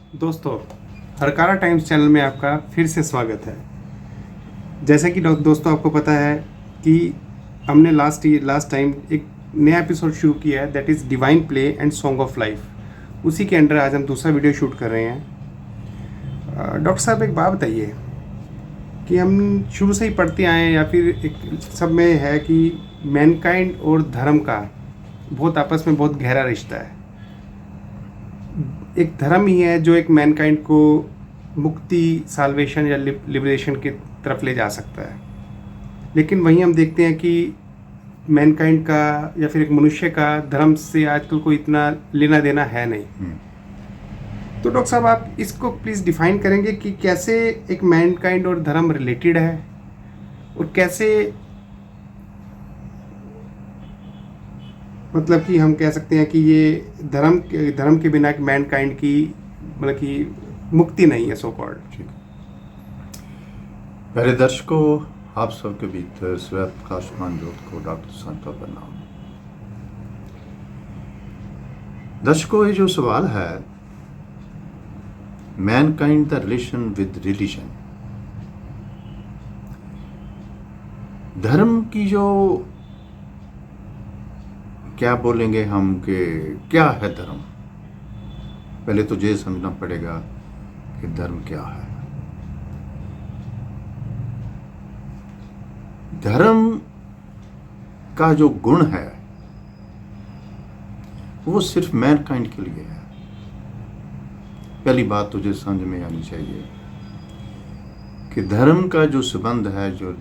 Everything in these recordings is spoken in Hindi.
दोस्तों, हरकारा टाइम्स चैनल में आपका फिर से स्वागत है। जैसे कि दोस्तों आपको पता है कि हमने लास्ट टाइम एक नया एपिसोड शुरू किया है, that is divine play and song of life. उसी के अंडर आज हम दूसरा वीडियो शूट कर रहे हैं। डॉक्टर साहब, एक बात बताइए कि हम शुरू से ही पढ़ते आए हैं या फिर एक सब में है कि मैनकाइंड और धर्म का बहुत आपस में बहुत गहरा रिश्ता है। एक धर्म ही है जो एक मैनकाइंड को मुक्ति, साल्वेशन या लिबरेशन की तरफ ले जा सकता है। लेकिन वहीं हम देखते हैं कि मैनकाइंड का या फिर एक मनुष्य का धर्म से आजकल कोई इतना लेना देना है नहीं। तो डॉक्टर साहब, आप इसको प्लीज़ डिफाइन करेंगे कि कैसे एक मैनकाइंड और धर्म रिलेटेड है और कैसे, मतलब कि हम कह सकते हैं कि ये धर्म के बिना एक मैनकाइंड की मतलब कि मुक्ति नहीं है, सो कॉल्ड। ठीक। प्यारे दर्शकों, आप सबके भीतर स्वयं प्रकाशमान ज्योत को डॉक्टर संत प्रणाम। दर्शकों, ये जो सवाल है, Mankind the relation with religion, धर्म की जो क्या बोलेंगे हम कि क्या है धर्म। पहले तो ये समझना पड़ेगा कि धर्म क्या है। धर्म का जो गुण है वो सिर्फ मैनकाइंड के लिए है। पहली बात तुझे समझ में आनी चाहिए कि धर्म का जो संबंध है, जो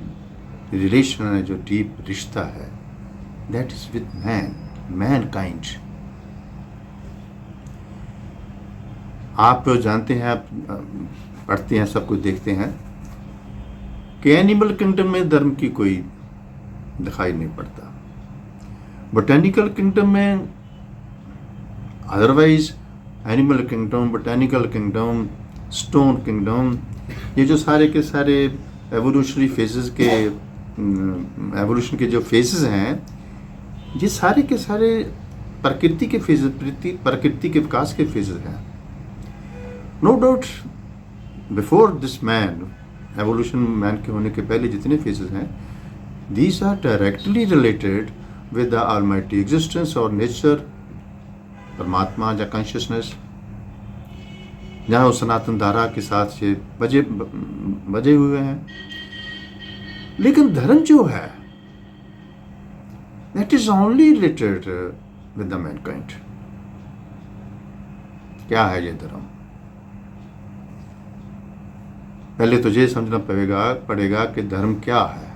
रिलेशन है, जो डीप रिश्ता है, दैट इज विद मैनकाइंड। आप जानते हैं, आप पढ़ते हैं, सब कुछ देखते हैं कि एनिमल किंगडम में धर्म की कोई दिखाई नहीं पड़ता। बोटेनिकल किंगडम में, otherwise animal kingdom, botanical kingdom, stone kingdom, ये जो सारे के सारे एवोल्यूशनरी फेजेस के एवोल्यूशन के जो फेजेस हैं, ये सारे के सारे प्रकृति के फेजेस, प्रकृति के विकास के फेजेस हैं। No doubt before this man, evolution man के होने के पहले जितने फेजेस हैं, these are directly related with the almighty existence और नेचर, परमात्मा या कॉन्शियसनेस, जहाँ उस सनातन धारा के साथ से बजे हुए हैं। लेकिन धर्म जो है, that is only related with the Mankind. क्या है ये धर्म? पहले तो ये समझना पड़ेगा कि धर्म क्या है।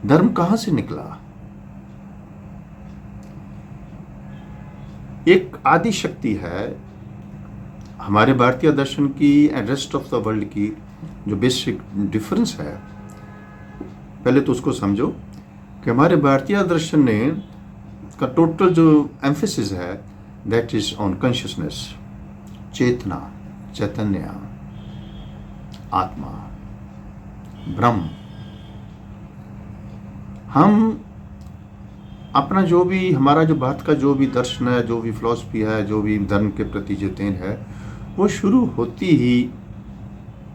धर्म कहां से निकला? एक आदि शक्ति है। हमारे भारतीय दर्शन की and rest of the world की जो बेसिक डिफरेंस है, पहले तो उसको समझो कि हमारे भारतीय दर्शन ने का टोटल जो एम्फेसिस है, दैट इज ऑन कॉन्शियसनेस, चेतना, चैतन्य, आत्मा, ब्रह्म। हम अपना जो भी, हमारा जो भारत का जो भी दर्शन है, जो भी फिलॉसफी है, जो भी धर्म के प्रति जो देन है, वो शुरू होती ही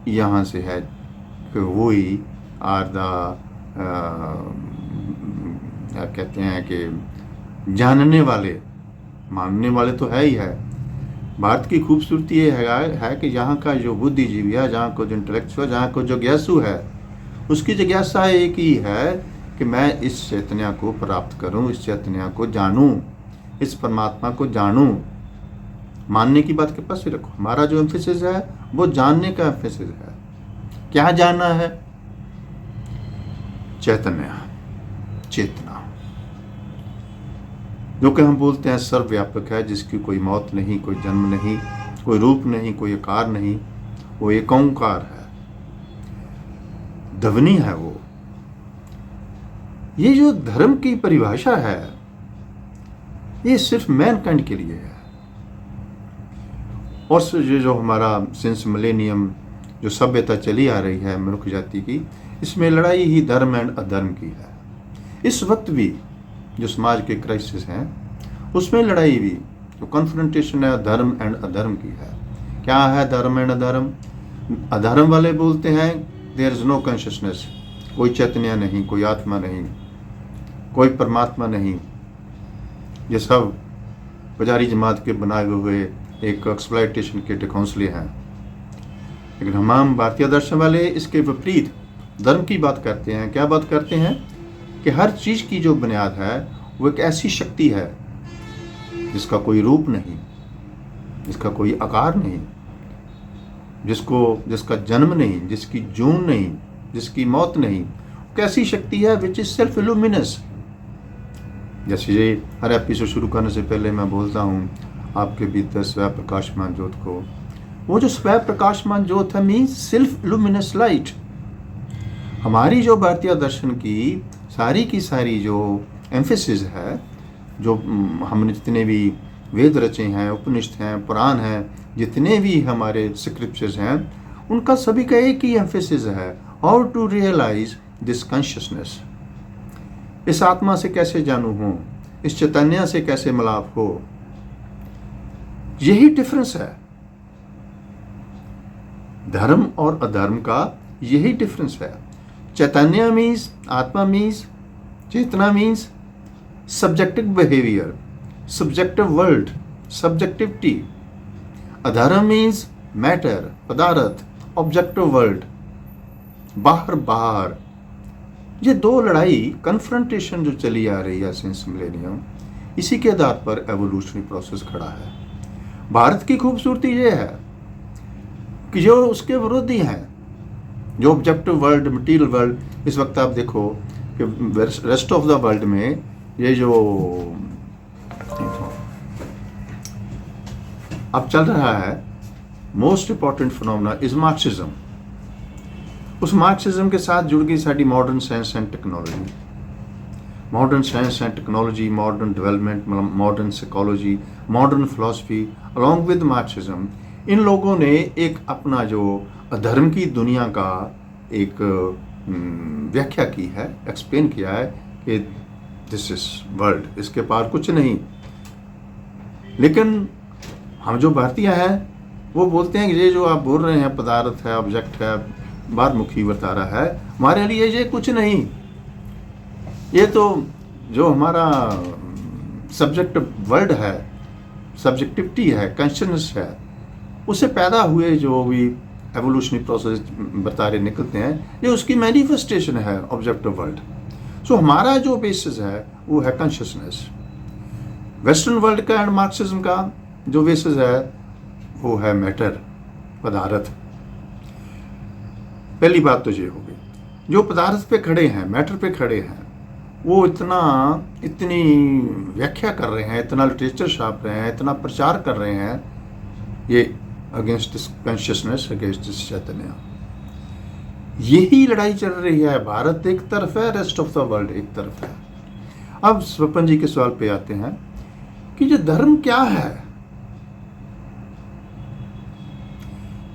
यहाँ से है कि वो ही आर द क्या कहते हैं कि जानने वाले, मानने वाले तो है ही है। भारत की खूबसूरती ये है कि यहाँ का जो बुद्धिजीवी है, जहाँ को जो इंटेलेक्चुअल, जहाँ को जो ज्ञासु है, उसकी जिज्ञासा एक ही है कि मैं इस चैतन्य को प्राप्त करूँ, इस चैतन्य को जानूँ, इस परमात्मा को जानूँ। मानने की बात के पास ही रखो। हमारा जो एम्फेसिस है वो जानने का एम्फेसिस है। क्या जानना है? चैतन्य, चेतना, जो कि हम बोलते हैं सर्वव्यापक है, जिसकी कोई मौत नहीं, कोई जन्म नहीं, कोई रूप नहीं, कोई आकार नहीं, वो एक ओंकार है, ध्वनि है वो। ये जो धर्म की परिभाषा है, ये सिर्फ मैनकाइंड के लिए है। और ये जो हमारा सिंस मिलेनियम जो सभ्यता चली आ रही है मनुष्य जाति की, इसमें लड़ाई ही धर्म एंड अधर्म की है। इस वक्त भी जो समाज के क्राइसिस हैं, उसमें लड़ाई भी जो कन्फ्रंटेशन है धर्म एंड अधर्म की है। क्या है धर्म एंड अधर्म? अधर्म वाले बोलते हैं देयर इज नो कॉन्शियसनेस, कोई चैतन्य नहीं, कोई आत्मा नहीं, कोई परमात्मा नहीं, ये सब पुजारी जमात के बनाए हुए एक एक्सप्लॉयटेशन के ढकोंसले हैं। लेकिन हम भारतीय दर्शन वाले इसके विपरीत धर्म की बात करते हैं। क्या बात करते हैं? कि हर चीज़ की जो बुनियाद है वो एक ऐसी शक्ति है जिसका कोई रूप नहीं, जिसका कोई आकार नहीं, जिसका जन्म नहीं, जिसकी जून नहीं, जिसकी मौत नहीं। कैसी शक्ति है? Which is self illuminous. जैसे ये हर एपिसोड शुरू करने से पहले मैं बोलता हूँ आपके भीतर स्वयं प्रकाशमान ज्योत को, वो जो स्वयं प्रकाशमान ज्योत है मीन्स सेल्फ इल्यूमिनस लाइट। हमारी जो भारतीय दर्शन की सारी जो एम्फेसिस है, जो हमने जितने भी वेद रचे हैं, उपनिषद हैं, पुराण हैं, जितने भी हमारे स्क्रिप्चर्स हैं, उनका सभी का एक ही एम्फेसिस है, how to realise this consciousness. इस आत्मा से कैसे जानू हो, इस चैतन्य से कैसे मिलाप हो। यही डिफरेंस है धर्म और अधर्म का, यही डिफरेंस है। चैतन्य मीन्स, आत्मा मीन्स, चेतना means subjective behaviour, subjective world, subjectivity. अधर्म मीन्स मैटर, पदार्थ, ऑब्जेक्टिव वर्ल्ड, बाहर। ये दो लड़ाई, कन्फ्रंटेशन जो चली आ रही है सिंस मिलेनियम, इसी के आधार पर एवोल्यूशनरी प्रोसेस खड़ा है। भारत की खूबसूरती ये है कि जो उसके विरोधी हैं, जो ऑब्जेक्टिव वर्ल्ड, मटीरियल वर्ल्ड, इस वक्त आप देखो कि रेस्ट ऑफ द वर्ल्ड में ये जो अब चल रहा है, most important phenomena is Marxism. उस मार्क्सिज्म के साथ जुड़ गई साड़ी modern science and technology, modern science and technology, modern development, modern psychology, modern philosophy along with Marxism. इन लोगों ने एक अपना जो अधर्म की दुनिया का एक व्याख्या की है, एक्सप्लेन किया है कि दिस इज वर्ल्ड, इसके पार कुछ नहीं। लेकिन हम जो भारतीय हैं वो बोलते हैं कि ये जो आप बोल रहे हैं पदार्थ है, ऑब्जेक्ट है, बाहरमुखी वर्तारा है, हमारे लिए ये कुछ नहीं। ये तो जो हमारा सब्जेक्ट वर्ल्ड है, सब्जेक्टिविटी है, कॉन्शियसनेस है, उससे पैदा हुए जो भी एवोल्यूशनरी प्रोसेस वर्तारे निकलते हैं, ये उसकी मैनिफेस्टेशन है ऑब्जेक्टिव वर्ल्ड। सो हमारा जो बेसिस है वो है कॉन्शियसनेस। वेस्टर्न वर्ल्ड का एंड मार्क्सिज्म का जो बेसिस है वो है मैटर, पदार्थ। पहली बात तो ये हो गई, जो पदार्थ पे खड़े हैं, मैटर पे खड़े हैं, वो इतनी व्याख्या कर रहे हैं, इतना लिटरेचर छाप रहे हैं, इतना प्रचार कर रहे हैं ये against this consciousness, against this chaitanya. यही लड़ाई चल रही है। भारत एक तरफ है, रेस्ट ऑफ द वर्ल्ड एक तरफ है। अब स्वपन जी के सवाल पे आते हैं कि जो धर्म क्या है।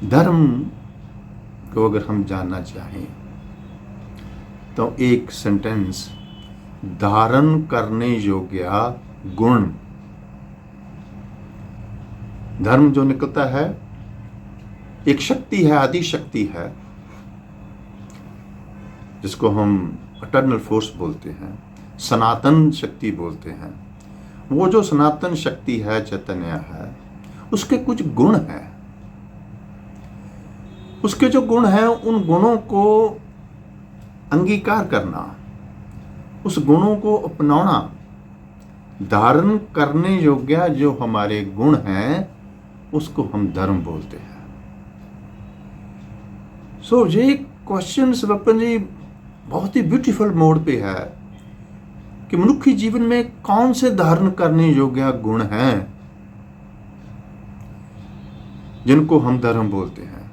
धर्म को अगर हम जानना चाहें तो एक सेंटेंस, धारण करने योग्य गुण। धर्म जो निकलता है एक शक्ति है, आदि शक्ति है, जिसको हम अटर्नल फोर्स बोलते हैं, सनातन शक्ति बोलते हैं। वो जो सनातन शक्ति है, चैतन्य है, उसके कुछ गुण हैं। उसके जो गुण हैं, उन गुणों को अंगीकार करना, उस गुणों को अपनाना, धारण करने योग्य जो हमारे गुण हैं उसको हम धर्म बोलते हैं। सो ये क्वेश्चन स्वपन जी बहुत ही ब्यूटीफुल मोड पे है कि मनुष्य जीवन में कौन से धारण करने योग्य गुण हैं जिनको हम धर्म बोलते हैं।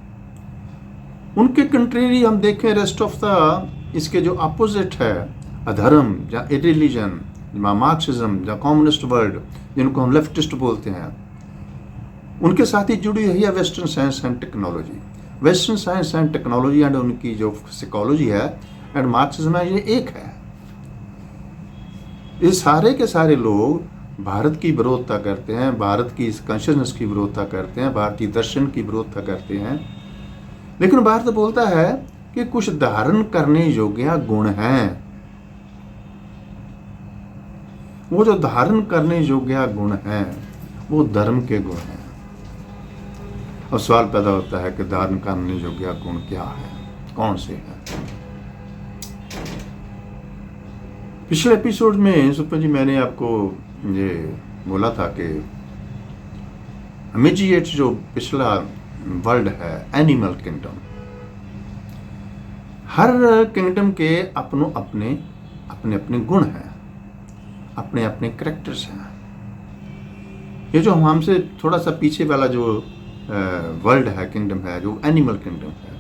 उनके कंट्रेरी हम देखें रेस्ट ऑफ द, इसके जो अपोजिट है, अधर्म या इरिलीजन, या मार्क्सिज्म या कम्युनिस्ट वर्ल्ड, जिनको हम लेफ्टिस्ट बोलते हैं, उनके साथ ही जुड़ी हुई है western science and technology. Western science and technology and उनकी जो साइकोलॉजी है एंड मार्क्सिज्म है, ये एक है। ये सारे के सारे लोग भारत की विरोधता करते हैं, भारत की इस कॉन्शियसनेस की विरोधता करते हैं, भारतीय दर्शन की विरोधता करते हैं। लेकिन भारत बोलता है कि कुछ धारण करने योग्य गुण हैं। वो जो धारण करने योग्य गुण हैं वो धर्म के गुण हैं। अब सवाल पैदा होता है कि धारण करने योग्य गुण क्या है, कौन से हैं? पिछले एपिसोड में सुपन जी मैंने आपको ये बोला था कि इमीडिएट जो पिछला वर्ल्ड है एनिमल किंगडम, हर किंगडम के अपने अपने गुण हैं, अपने अपने कैरेक्टर्स हैं। ये जो हमसे थोड़ा सा पीछे वाला जो वर्ल्ड है, किंगडम है, जो एनिमल किंगडम है,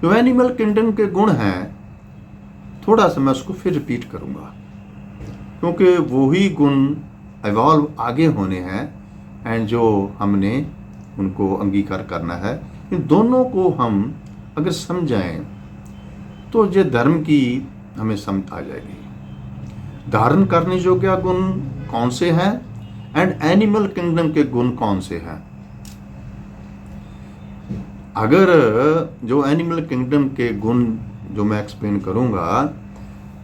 जो एनिमल किंगडम के गुण हैं, थोड़ा सा मैं उसको फिर रिपीट करूंगा, क्योंकि वही गुण इवॉल्व आगे होने हैं एंड जो हमने उनको अंगीकार करना है। इन दोनों को हम अगर समझाएं तो ये धर्म की हमें समझ आ जाएगी। धारण करने योग्य गुण कौन से हैं एंड एनिमल किंगडम के गुण कौन से हैं। अगर जो एनिमल किंगडम के गुण जो मैं एक्सप्लेन करूंगा,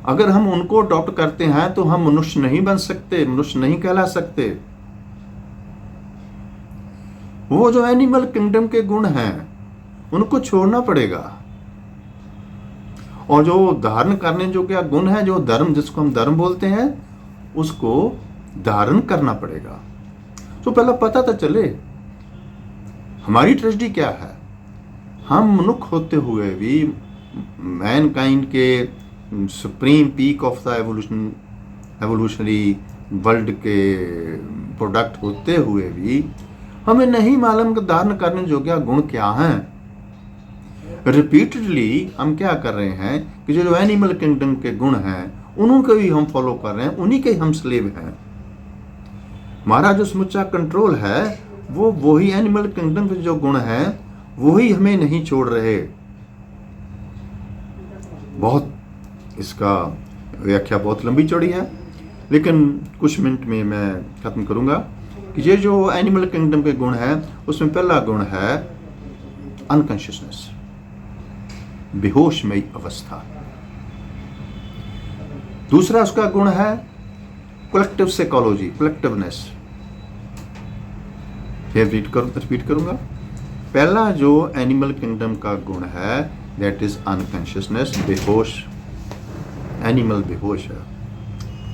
अगर हम उनको अडॉप्ट करते हैं तो हम मनुष्य नहीं बन सकते, मनुष्य नहीं कहला सकते। वो जो एनिमल किंगडम के गुण हैं उनको छोड़ना पड़ेगा, और जो धारण करने जो क्या गुण है, जो धर्म, जिसको हम धर्म बोलते हैं, उसको धारण करना पड़ेगा। तो पहला पता तो चले हमारी ट्रेजेडी क्या है। हम मनुष्य होते हुए भी, मैनकाइंड के supreme peak of the evolutionary world के प्रोडक्ट होते हुए भी हमें नहीं मालूम कि धारण करने योग्य गुण क्या हैं। रिपीटेडली हम क्या कर रहे हैं कि जो एनिमल किंगडम के गुण हैं उन्हीं को ही हम फॉलो कर रहे हैं, उन्हीं के हम स्लेव हैं। हमारा जो समुच्चा कंट्रोल है वो वही एनिमल किंगडम के जो गुण हैं वही हमें नहीं छोड़ रहे। बहुत इसका व्याख्या बहुत लंबी चौड़ी है, लेकिन कुछ मिनट में मैं खत्म करूंगा कि ये जो एनिमल किंगडम के गुण हैं उसमें पहला गुण है अनकॉन्शियसनेस, बेहोशमयी अवस्था। दूसरा उसका गुण है कलेक्टिव साइकोलॉजी, कलेक्टिवनेस। फिर रिपीट करूंगा। पहला जो एनिमल किंगडम का गुण है दैट इज अनकॉन्शियसनेस, बेहोश। एनिमल बेहोश है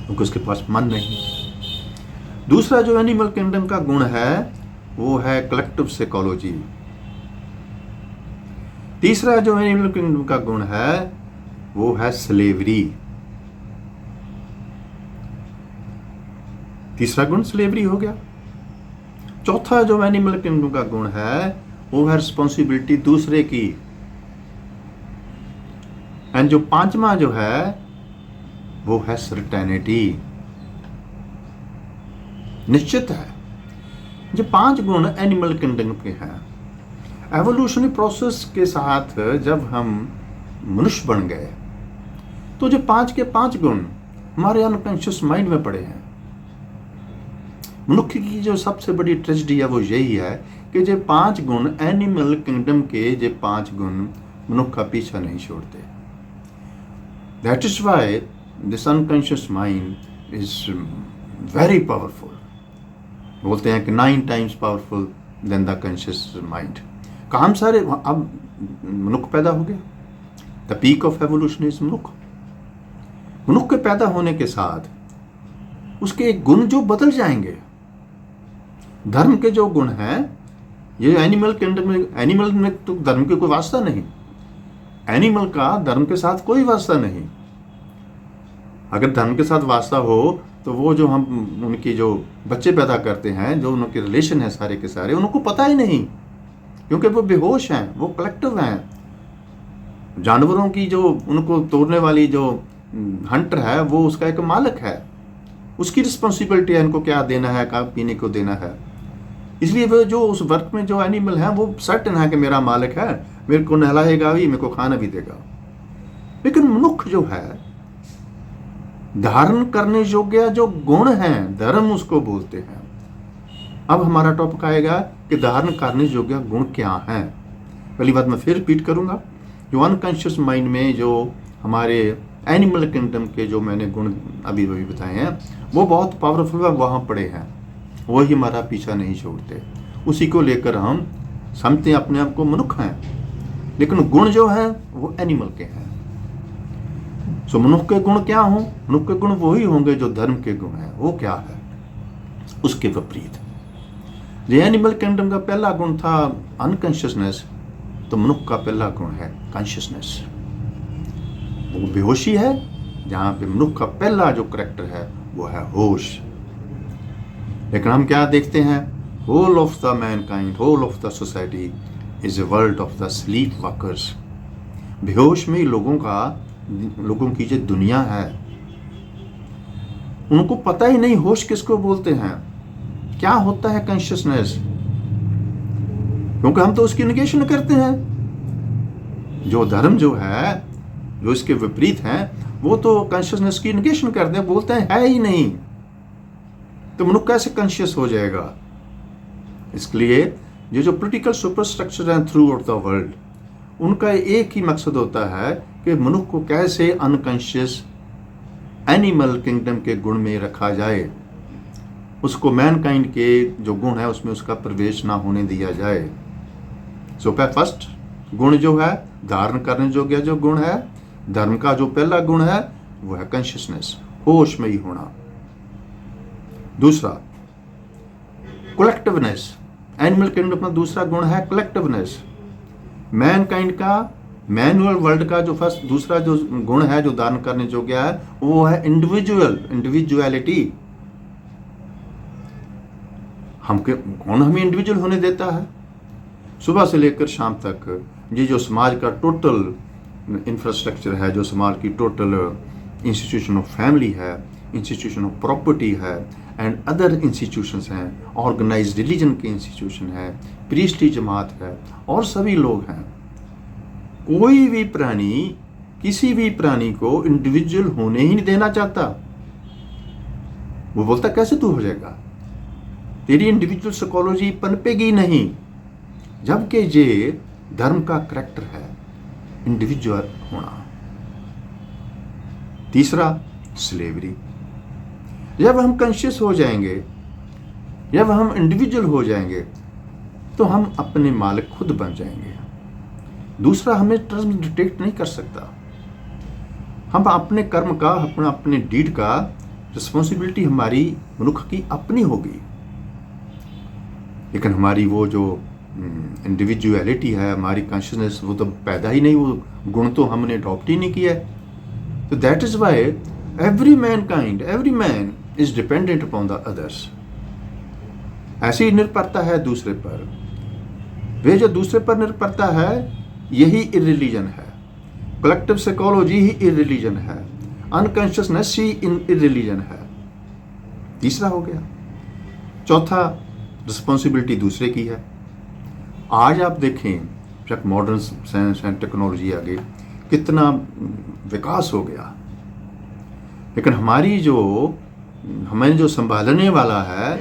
क्योंकि उसके पास मन नहीं। दूसरा जो एनिमल किंगडम का गुण है वो है कलेक्टिव साइकोलॉजी। तीसरा जो एनिमल किंगडम का गुण है वो है स्लेवरी। तीसरा गुण स्लेवरी हो गया। चौथा जो एनिमल किंगडम का गुण है वो है रिस्पॉन्सिबिलिटी दूसरे की। एंड जो पांचवा जो है वो है सर्टेनिटी, निश्चित है। जो 5 गुण एनिमल किंगडम के हैं, एवोल्यूशनरी प्रोसेस के साथ जब हम मनुष्य बन गए तो जो 5 के 5 गुण हमारे अनकॉन्शियस माइंड में पड़े हैं। मनुष्य की जो सबसे बड़ी ट्रेजेडी है वो यही है कि जो 5 गुण एनिमल किंगडम के, जो 5 गुण मनुष्य का पीछा नहीं छोड़ते। That is why this unconscious mind is very powerful. बोलते हैं कि 9 times powerful than the conscious mind. काम सारे अब मनुष्य पैदा हो गया। The peak of evolution is मनुष्य। मनुष्य के पैदा होने के साथ उसके गुण जो बदल जाएंगे। धर्म के जो गुण हैं, ये एनिमल किंगडम में, एनिमल में तो धर्म के कोई वास्ता नहीं। एनिमल का धर्म के साथ कोई वास्ता नहीं। अगर धर्म के साथ वास्ता हो तो वो जो हम उनकी जो बच्चे पैदा करते हैं, जो उनके रिलेशन है सारे के सारे, उनको पता ही नहीं, क्योंकि वो बेहोश हैं, वो कलेक्टिव हैं। जानवरों की जो उनको तोड़ने वाली जो हंटर है वो उसका एक मालिक है, उसकी रिस्पॉन्सिबिलिटी है इनको क्या देना है, क्या पीने को देना है। इसलिए वो जो उस वर्क में जो एनिमल है वो सर्टेन है कि मेरा मालिक है, मेरे को नहलाएगा भी, मेरे को खाना भी देगा। लेकिन मनुष्य जो है धारण करने योग्य जो गुण हैं, धर्म उसको बोलते हैं। अब हमारा टॉपिक आएगा कि धारण करने योग्य गुण क्या हैं। पहली बात मैं फिर रिपीट करूंगा, जो अनकॉन्शियस माइंड में जो हमारे एनिमल किंगडम के जो मैंने गुण अभी बताए हैं वो बहुत पावरफुल है, वहाँ पड़े हैं, वही हमारा पीछा नहीं छोड़ते। उसी को लेकर हम समझते हैं अपने आप को मनुष्य हैं, लेकिन गुण जो है वो एनिमल के हैं। सो मनुष्य के गुण क्या हों? मनुष्य के गुण वही होंगे जो धर्म के गुण हैं। वो क्या है? उसके विपरीत। जो एनिमल किंगडम का पहला गुण था अनकॉन्शियसनेस, तो मनुष्य का पहला गुण है कॉन्शियसनेस। वो बेहोशी है, जहां पे मनुष्य का पहला जो करैक्टर है वो है होश। लेकिन हम क्या देखते हैं? Whole of the mankind, whole of the society is a world of the sleepwalkers. बेहोश में लोगों की जो दुनिया है, उनको पता ही नहीं होश किसको बोलते हैं, क्या होता है कॉन्शियसनेस, क्योंकि हम तो उसकी निगेशन करते हैं। जो धर्म जो है, जो इसके विपरीत है, वो तो कॉन्शियसनेस की निगेशन करते हैं, बोलते हैं है ही नहीं। तो मनुष्य कैसे कॉन्शियस हो जाएगा? इसके लिए ये जो पोलिटिकल सुपरस्ट्रक्चर हैं थ्रू आउट द वर्ल्ड, उनका एक ही मकसद होता है कि मनुष्य को कैसे अनकॉन्शियस एनिमल किंगडम के गुण में रखा जाए, उसको मैनकाइंड के जो गुण है उसमें उसका प्रवेश ना होने दिया जाए। सो फर्स्ट गुण जो है, धारण करने योग्य जो गुण है, धर्म का जो पहला गुण है वो है कॉन्शियसनेस, होश में ही होना। दूसरा कलेक्टिवनेस, एनिमल किंगडम में दूसरा गुण है कलेक्टिवनेस। मैनकाइंड का, मैनुअल वर्ल्ड का जो दूसरा जो गुण है जो धारण करने योग्य है वो है इंडिविजुअलिटी। कौन हमें इंडिविजुअल होने देता है? सुबह से लेकर शाम तक ये जो समाज का टोटल इंफ्रास्ट्रक्चर है, जो समाज की टोटल इंस्टीट्यूशन ऑफ फैमिली है, इंस्टीट्यूशन ऑफ प्रॉपर्टी है एंड अदर इंस्टीट्यूशंस हैं, ऑर्गेनाइज्ड रिलीजन के इंस्टीट्यूशन है, प्रीस्टली जमात है और सभी लोग हैं। कोई भी प्राणी किसी भी प्राणी को इंडिविजुअल होने ही नहीं देना चाहता। वो बोलता कैसे तू हो जाएगा, तेरी इंडिविजुअल साइकोलॉजी पनपेगी नहीं। जबकि ये धर्म का करैक्टर है, इंडिविजुअल होना। तीसरा स्लेवरी। जब हम कॉन्शियस हो जाएंगे, जब हम इंडिविजुअल हो जाएंगे, तो हम अपने मालिक खुद बन जाएंगे। दूसरा हमें टर्म डिटेक्ट नहीं कर सकता। हम अपने कर्म का, अपने डीड का रिस्पॉन्सिबिलिटी हमारी मनुष्य की अपनी होगी। लेकिन हमारी वो जो इंडिविजुअलिटी है, हमारी कॉन्शियसनेस, वो तो पैदा ही नहीं, वो गुण तो हमने अडॉप्ट ही नहीं किया है। तो that is why every man is dependent upon the others. ऐसी निर्भरता है दूसरे पर। वे जो दूसरे पर निर्भरता है, यही इरिलीजन है। कलेक्टिव साइकोलॉजी ही इरिलीजन है, अनकॉन्शियसनेस ही इरिलीजन है। तीसरा हो गया। चौथा रिस्पॉन्सिबिलिटी दूसरे की है। आज आप देखें, जब मॉडर्न साइंस एंड टेक्नोलॉजी आ गई, कितना विकास हो गया, लेकिन हमें जो संभालने वाला है,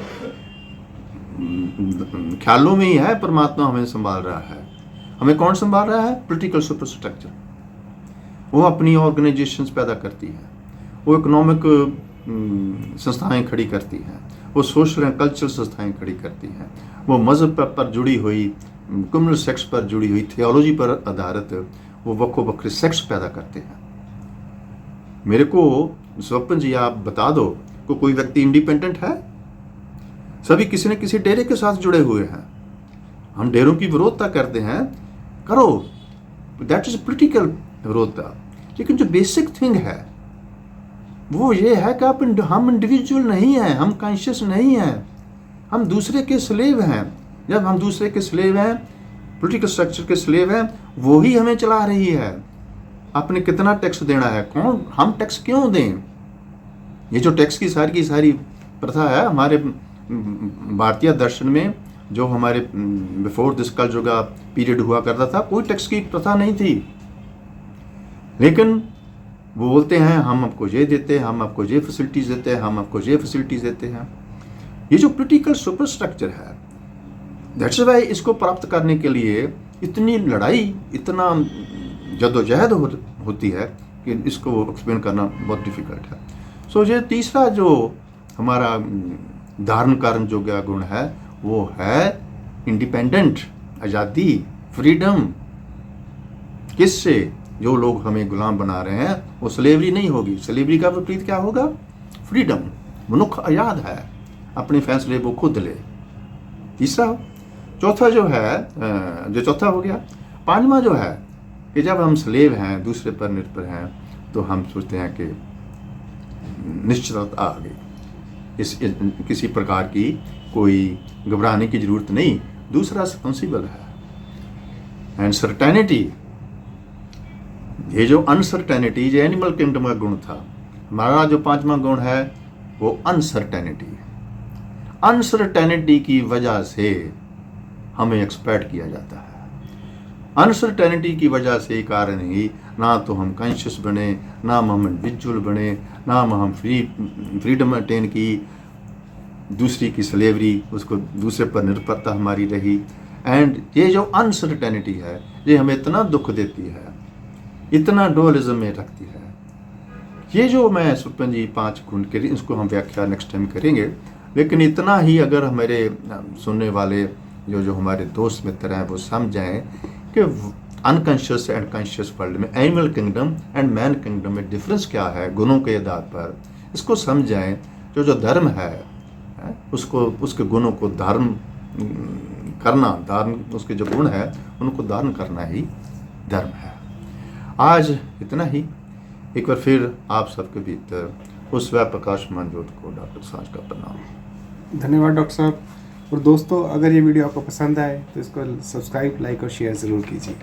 ख्यालों में ही है परमात्मा हमें संभाल रहा है। हमें कौन संभाल रहा है? Political superstructure. वो अपनी ऑर्गेनाइजेशंस पैदा करती है, वो इकोनॉमिक संस्थाएं खड़ी करती हैं, वो सोशल एंड कल्चरल संस्थाएं खड़ी करती हैं, वो मज़हब पर जुड़ी हुई, कम्युनल सेक्स पर जुड़ी हुई, थियोलॉजी पर आधारित वो वक्रो बकरे सेक्स पैदा करते हैं। मेरे को स्वप्न जी आप बता दो, कोई व्यक्ति इंडिपेंडेंट है? सभी किसी न किसी डेरे के साथ जुड़े हुए हैं। हम डेरों की विरोधता करते हैं, करो, दैट इज पॉलिटिकल विरोधता। लेकिन जो बेसिक थिंग है वो ये है कि हम इंडिविजुअल नहीं हैं, हम कॉन्शियस नहीं हैं, हम दूसरे के स्लेव हैं। जब हम दूसरे के स्लेव हैं, पॉलिटिकल स्ट्रक्चर के स्लेव हैं, वो ही हमें चला रही है। आपने कितना टैक्स देना है, कौन, हम टैक्स क्यों दें? ये जो टैक्स की सारी प्रथा है हमारे भारतीय दर्शन में, जो हमारे बिफोर दिस कलयुग का पीरियड हुआ करता था, कोई टैक्स की प्रथा नहीं थी। लेकिन वो बोलते हैं हम आपको ये देते हैं, हम आपको ये फैसिलिटीज़ देते हैं, हम आपको ये फैसिलिटीज़ देते हैं। ये जो पॉलिटिकल सुपर स्ट्रक्चर है, दैट्स वाई इसको प्राप्त करने के लिए इतनी लड़ाई, इतना जदोजहद होती है कि इसको एक्सप्लेन करना बहुत डिफ़िकल्ट है। सो ये तीसरा जो हमारा धारण कारण जो गुण है वो है इंडिपेंडेंट, आज़ादी, फ्रीडम। किससे? जो लोग हमें गुलाम बना रहे हैं वो स्लेवरी नहीं होगी। स्लेवरी का विपरीत क्या होगा? फ्रीडम। मनुष्य आज़ाद है, अपने फैसले वो खुद ले। तीसरा। चौथा जो है, जो चौथा हो गया। पांचवा जो है कि जब हम स्लेव हैं, दूसरे पर निर्भर हैं, तो हम सोचते हैं कि निश्चितता आ गई, किसी प्रकार की कोई घबराने की जरूरत नहीं। दूसरा रिस्पॉन्सिबल है एंड सर्टेनिटी। ये जो अनसर्टेनिटी, ये एनिमल किंगडम का गुण था। हमारा जो पांचवा गुण है वो अनसर्टेनिटी। अनसर्टेनिटी की वजह से हमें एक्सपेक्ट किया जाता है। अनसर्टेनिटी की वजह से कारण ही ना तो हम कॉन्शियस बने, ना हम इंडिविजुअल बने, ना हम फ्रीडम अटेन की, दूसरी की स्लेवरी, उसको दूसरे पर निर्भरता हमारी रही। एंड ये जो अनसर्टेनिटी है ये हमें इतना दुख देती है, इतना डुअलिज्म में रखती है। ये जो मैं सुपन जी 5 गुण के, इसको हम व्याख्या नेक्स्ट टाइम करेंगे, लेकिन इतना ही अगर हमारे सुनने वाले जो हमारे दोस्त मित्र हैं वो समझ जाएं कि अनकॉन्शियस एंड कॉन्शियस वर्ल्ड में animal kingdom and man kingdom में डिफरेंस क्या है गुणों के आधार पर, इसको समझ जाएं। जो धर्म है उसको, उसके गुणों को धारण करना, उसके जो गुण है उनको धारण करना ही धर्म है। आज इतना ही। एक बार फिर आप सबके भीतर उस वह प्रकाशमान ज्योत को डॉक्टर सांझ का प्रणाम। धन्यवाद डॉक्टर साहब। और दोस्तों, अगर ये वीडियो आपको पसंद आए तो इसको सब्सक्राइब, लाइक और शेयर ज़रूर कीजिए।